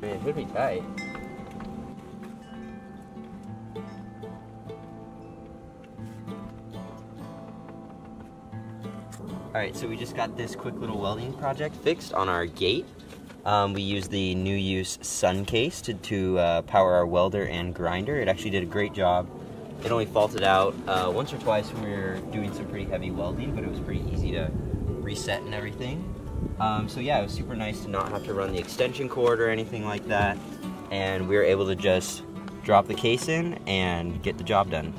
I mean, it should be tight. Alright, so we just got this quick little welding project fixed on our gate. We used the NUE SunCase to power our welder and grinder. It actually did a great job. It only faulted out once or twice when we were doing some pretty heavy welding, but it was pretty easy to reset and everything. So yeah, it was super nice to not have to run the extension cord or anything like that. And we were able to just drop the case in and get the job done.